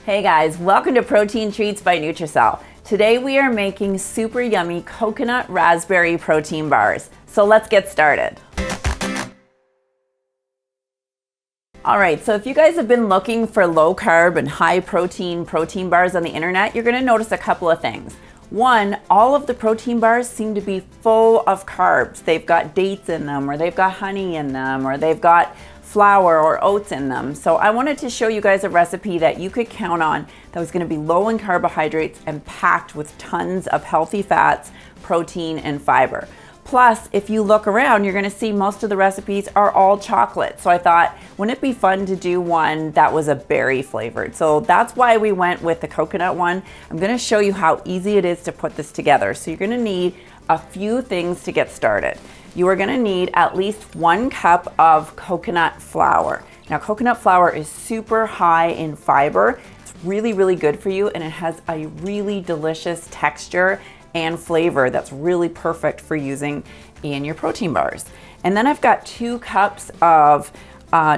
Hey guys, welcome to Protein Treats by Nutricell. Today we are making super yummy coconut raspberry protein bars. So let's get started. All right, so if you guys have been looking for low carb and high protein bars on the internet, you're gonna notice a couple of things. One, all of the protein bars seem to be full of carbs. They've got dates in them, or they've got honey in them, or they've got flour or oats in them. So I wanted to show you guys a recipe that you could count on that was gonna be low in carbohydrates and packed with tons of healthy fats, protein, and fiber. Plus, if you look around, you're gonna see most of the recipes are all chocolate. So I thought, wouldn't it be fun to do one that was a berry flavored? So that's why we went with the coconut one. I'm gonna show you how easy it is to put this together. So you're gonna need a few things to get started. You are gonna need at least 1 cup of coconut flour. Now, coconut flour is super high in fiber. It's really, really good for you, and it has a really delicious texture and flavor that's really perfect for using in your protein bars. And then I've got 2 cups of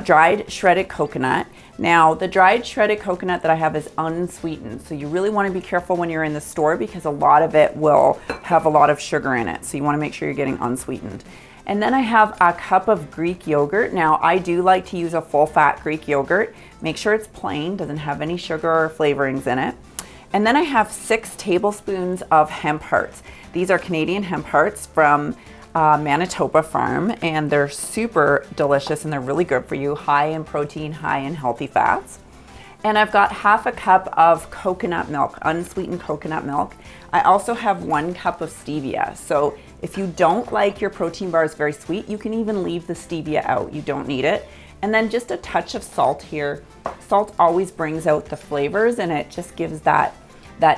dried shredded coconut. Now, the dried shredded coconut that I have is unsweetened, so you really want to be careful when you're in the store because a lot of it will have a lot of sugar in it, so you want to make sure you're getting unsweetened. And then I have a cup of Greek yogurt. Now, I do like to use a full-fat Greek yogurt. Make sure it's plain, doesn't have any sugar or flavorings in it. And then I have 6 tablespoons of hemp hearts. These are Canadian hemp hearts from Manitoba farm, and they're super delicious and they're really good for you, high in protein, high in healthy fats. And I've got 1/2 cup of coconut milk, unsweetened coconut milk. I also have 1 cup of stevia. So if you don't like your protein bars very sweet, you can even leave the stevia out. You don't need it. And then just a touch of salt here. Salt always brings out the flavors and it just gives that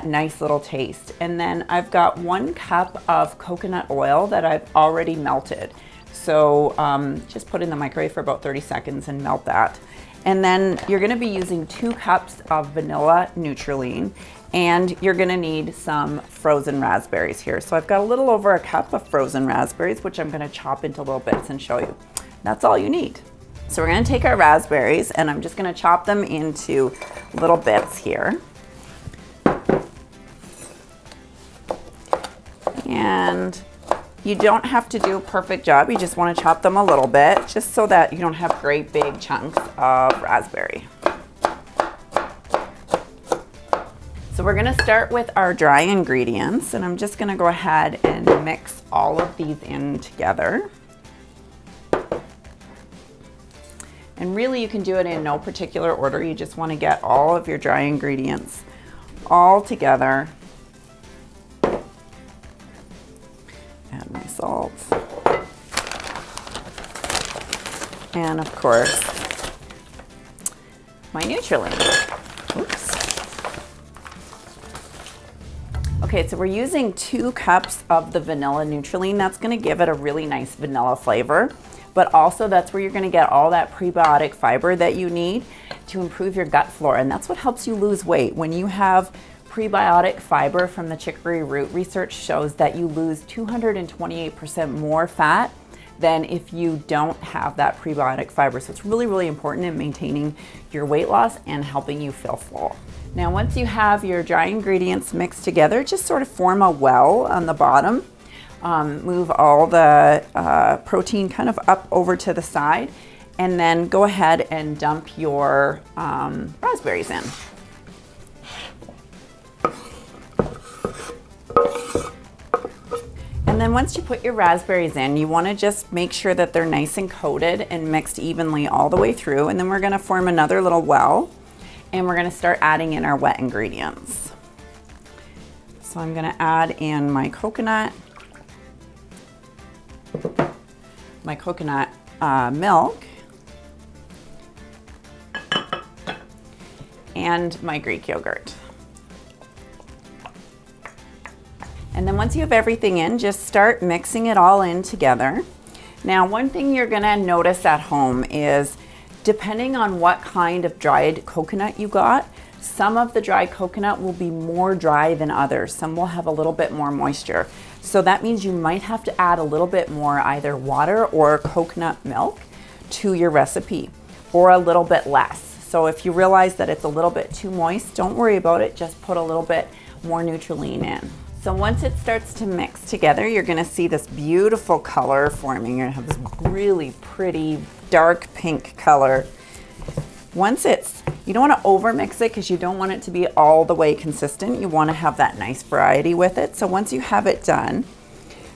nice little taste. And then I've got 1 cup of coconut oil that I've already melted. So just put in the microwave for about 30 seconds and melt that. And then you're gonna be using 2 cups of vanilla Nutrilene, and you're gonna need some frozen raspberries here. So I've got a little over a cup of frozen raspberries, which I'm gonna chop into little bits and show you. That's all you need. So we're gonna take our raspberries and I'm just gonna chop them into little bits here. And you don't have to do a perfect job. You just want to chop them a little bit, just so that you don't have great big chunks of raspberry. So we're going to start with our dry ingredients, and I'm just going to go ahead and mix all of these in together. And really you can do it in no particular order. You just want to get all of your dry ingredients all together. Add my salt. And of course, my Nutrilene. Oops. Okay, so we're using 2 cups of the vanilla Nutrilene. That's gonna give it a really nice vanilla flavor, but also that's where you're gonna get all that prebiotic fiber that you need to improve your gut flora, and that's what helps you lose weight. When you have prebiotic fiber from the chicory root, research shows that you lose 228% more fat than if you don't have that prebiotic fiber. So it's really, really important in maintaining your weight loss and helping you feel full. Now, once you have your dry ingredients mixed together, just sort of form a well on the bottom. Move all the protein kind of up over to the side, and then go ahead and dump your raspberries in. And then once you put your raspberries in, you want to just make sure that they're nice and coated and mixed evenly all the way through. And then we're going to form another little well, and we're going to start adding in our wet ingredients. So I'm going to add in my coconut milk, and my Greek yogurt. And then once you have everything in, just start mixing it all in together. Now, one thing you're gonna notice at home is, depending on what kind of dried coconut you got, some of the dried coconut will be more dry than others. Some will have a little bit more moisture. So that means you might have to add a little bit more either water or coconut milk to your recipe, or a little bit less. So if you realize that it's a little bit too moist, don't worry about it. Just put a little bit more Nutrilene in. So once it starts to mix together, you're gonna see this beautiful color forming. You're gonna have this really pretty dark pink color. Once you don't wanna over-mix it because you don't want it to be all the way consistent. You wanna have that nice variety with it. So once you have it done,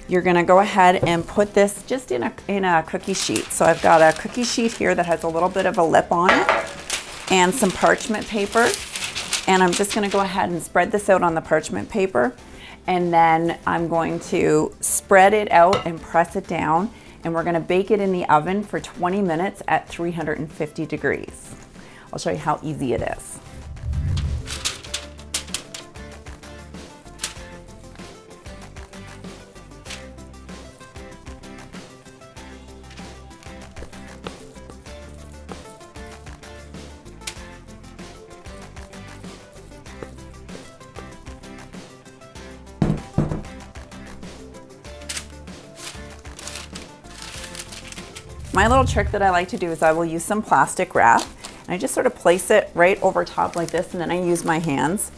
you're gonna go ahead and put this just in a cookie sheet. So I've got a cookie sheet here that has a little bit of a lip on it and some parchment paper. And I'm just gonna go ahead and spread this out on the parchment paper. And then I'm going to spread it out and press it down. And we're gonna bake it in the oven for 20 minutes at 350 degrees. I'll show you how easy it is. My little trick that I like to do is I will use some plastic wrap and I just sort of place it right over top like this, and then I use my hands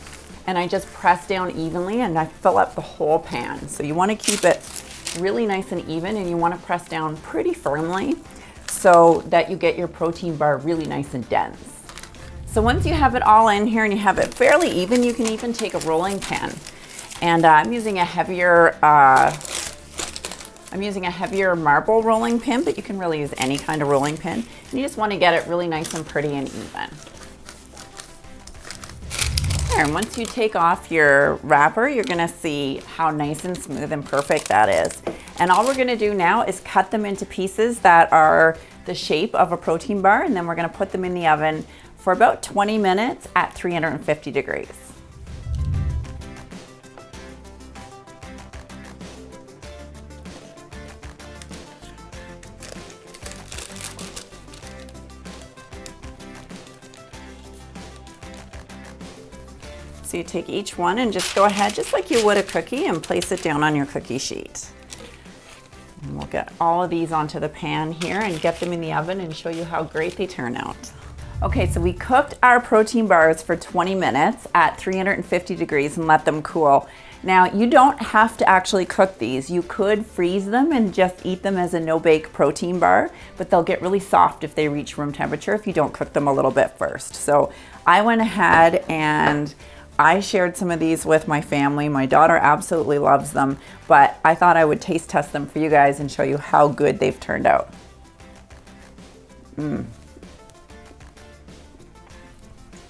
and I just press down evenly and I fill up the whole pan. So you want to keep it really nice and even, and you want to press down pretty firmly so that you get your protein bar really nice and dense. So once you have it all in here and you have it fairly even, you can even take a rolling pin. And I'm using a heavier marble rolling pin, but you can really use any kind of rolling pin. And you just want to get it really nice and pretty and even. There, and once you take off your wrapper, you're gonna see how nice and smooth and perfect that is. And all we're gonna do now is cut them into pieces that are the shape of a protein bar, and then we're gonna put them in the oven for about 20 minutes at 350 degrees. So you take each one and just go ahead, just like you would a cookie, and place it down on your cookie sheet. And we'll get all of these onto the pan here and get them in the oven and show you how great they turn out. Okay, so we cooked our protein bars for 20 minutes at 350 degrees and let them cool. Now, you don't have to actually cook these. You could freeze them and just eat them as a no-bake protein bar, but they'll get really soft if they reach room temperature if you don't cook them a little bit first. So I went ahead and I shared some of these with my family. My daughter absolutely loves them, but I thought I would taste test them for you guys and show you how good they've turned out.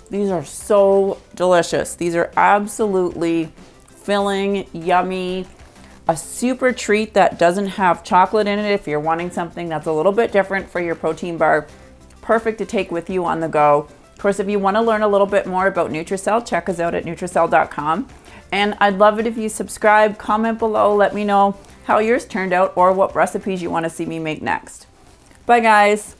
These are so delicious. These are absolutely filling, yummy, a super treat that doesn't have chocolate in it if you're wanting something that's a little bit different for your protein bar. Perfect to take with you on the go. Of course, if you want to learn a little bit more about Nutricel, check us out at Nutricel.com. And I'd love it if you subscribe, comment below, let me know how yours turned out or what recipes you want to see me make next. Bye, guys.